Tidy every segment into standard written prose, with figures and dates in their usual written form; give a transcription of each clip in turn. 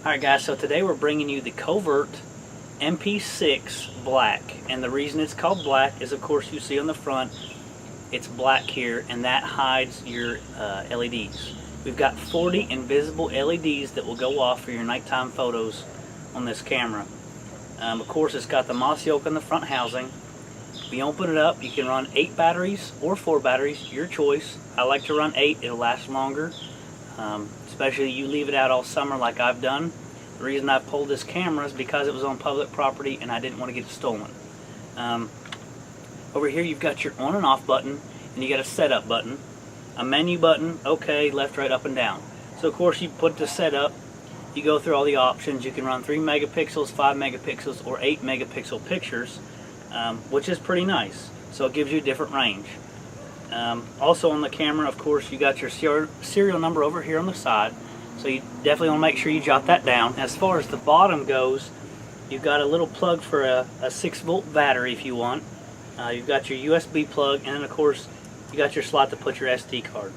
Alright guys, so today we're bringing you the Covert MP6 Black, and the reason it's called black is, of course, you see on the front it's black here, and that hides your LEDs. We've got 40 invisible LEDs that will go off for your nighttime photos on this camera. Of course, it's got the moss yoke in the front housing. When you open it up, you can run 8 batteries or 4 batteries, your choice. I like to run 8, it'll last longer. Especially you leave it out all summer like I've done. The reason I pulled this camera is because it was on public property and I didn't want to get it stolen. Over here you've got your on and off button, and you got a setup button, a menu button, okay, left, right, up, and down. So of course you put the setup, you go through all the options. You can run 3 megapixels, 5 megapixels, or 8 megapixel pictures, which is pretty nice. So it gives you a different range. Also on the camera, of course, you got your serial number over here on the side, so you definitely want to make sure you jot that down. As far as the bottom goes, you've got a little plug for a 6-volt battery if you want. You've got your USB plug, and then of course you got your slot to put your SD card.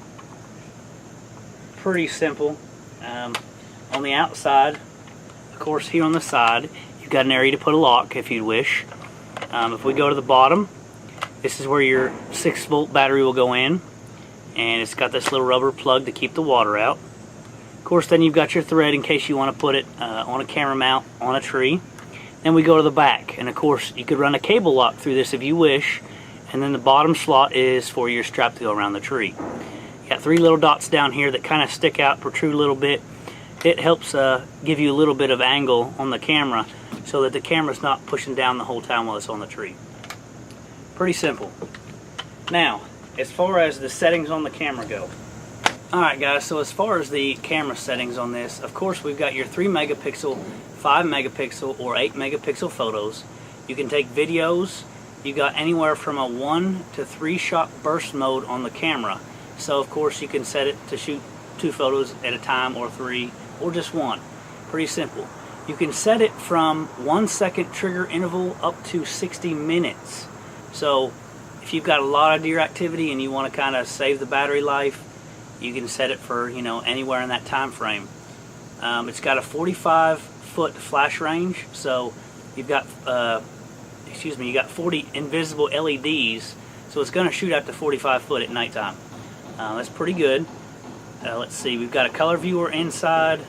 Pretty simple. On the outside, of course, here on the side, you've got an area to put a lock if you wish. If we go to the bottom, this is where your 6-volt battery will go in, and it's got this little rubber plug to keep the water out. Of course, then you've got your thread in case you want to put it on a camera mount on a tree. Then we go to the back, and of course you could run a cable lock through this if you wish, and then the bottom slot is for your strap to go around the tree. You got 3 little dots down here that kind of stick out, protrude a little bit. It helps give you a little bit of angle on the camera so that the camera's not pushing down the whole time while it's on the tree. Pretty simple. Now, as far as the settings on the camera go. Alright guys, so as far as the camera settings on this, of course we've got your 3 megapixel, 5 megapixel, or 8 megapixel photos. You can take videos. You got anywhere from a 1 to 3 shot burst mode on the camera. So of course you can set it to shoot 2 photos at a time, or 3, or just 1. Pretty simple. You can set it from 1 second trigger interval up to 60 minutes. So if you've got a lot of deer activity and you want to kind of save the battery life, you can set it for, you know, anywhere in that time frame. It's got a 45-foot flash range, so you've got you got 40 invisible LEDs, so it's going to shoot out to 45 foot at nighttime. That's pretty good. Let's see, we've got a color viewer inside.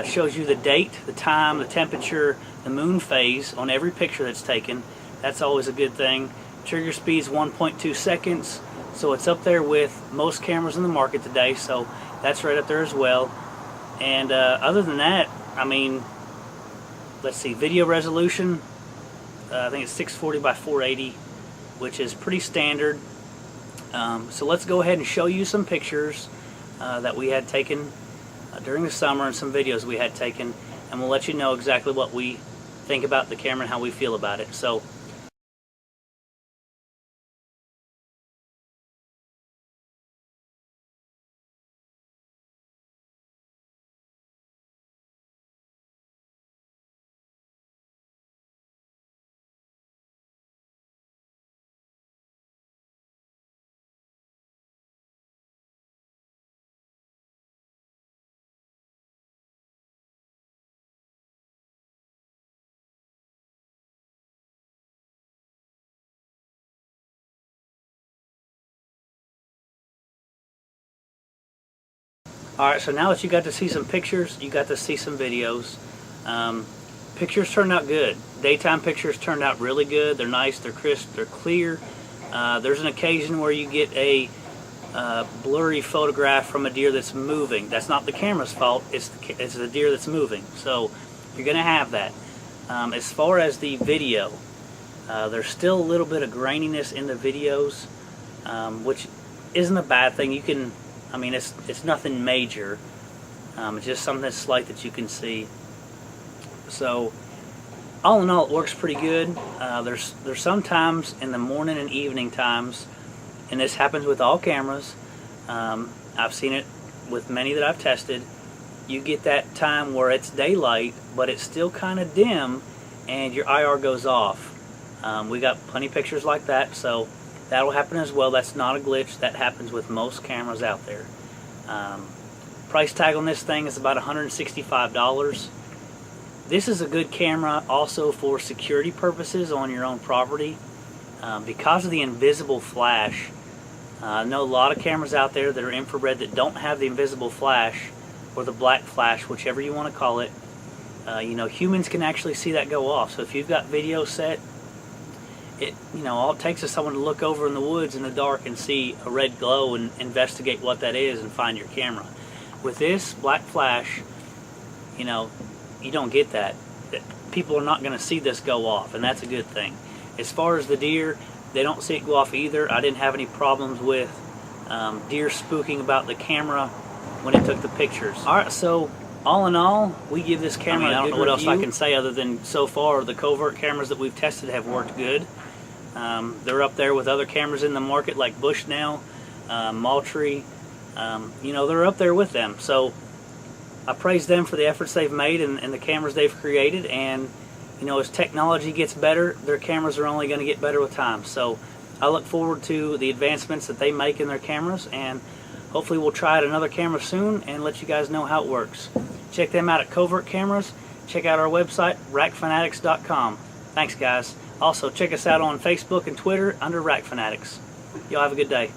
Shows you the date, the time, the temperature, the moon phase on every picture that's taken. That's always a good thing. Trigger speed's 1.2 seconds, so it's up there with most cameras in the market today, so that's right up there as well. And other than that, I mean, let's see, video resolution, I think it's 640 by 480, which is pretty standard. So let's go ahead and show you some pictures that we had taken during the summer, and some videos we had taken, and we'll let you know exactly what we think about the camera and how we feel about it. So alright, so now that you got to see some pictures, you got to see some videos. Pictures turned out good. Daytime pictures turned out really good. They're nice, they're crisp, they're clear. There's an occasion where you get a blurry photograph from a deer that's moving. That's not the camera's fault, it's the deer that's moving. So you're going to have that. As far as the video, there's still a little bit of graininess in the videos, which isn't a bad thing. You can, I mean, it's nothing major. It's just something that's slight that you can see. So all in all, it works pretty good. There's some times in the morning and evening times, and this happens with all cameras. I've seen it with many that I've tested. You get that time where it's daylight, but it's still kind of dim, and your IR goes off. We got plenty of pictures like that, so that'll happen as well. That's not a glitch. That happens with most cameras out there. Price tag on this thing is about $165. This is a good camera also for security purposes on your own property. Because of the invisible flash, I know a lot of cameras out there that are infrared that don't have the invisible flash, or the black flash, whichever you want to call it. You know, humans can actually see that go off. So if you've got video set, all it takes is someone to look over in the woods in the dark and see a red glow and investigate what that is and find your camera. With this black flash, you don't get that. People are not going to see this go off, and that's a good thing. As far as the deer, they don't see it go off either. I didn't have any problems with deer spooking about the camera when it took the pictures. Alright, so all in all, we give this camera I don't know what else I can say other than so far the covert cameras that we've tested have worked good. They're up there with other cameras in the market like Bushnell, Moultrie. They're up there with them. So I praise them for the efforts they've made and the cameras they've created. And as technology gets better, their cameras are only going to get better with time. So I look forward to the advancements that they make in their cameras, and hopefully we'll try out another camera soon and let you guys know how it works. Check them out at Covert Cameras. Check out our website, rackfanatics.com. Thanks, guys. Also, check us out on Facebook and Twitter under Rack Fanatics. Y'all have a good day.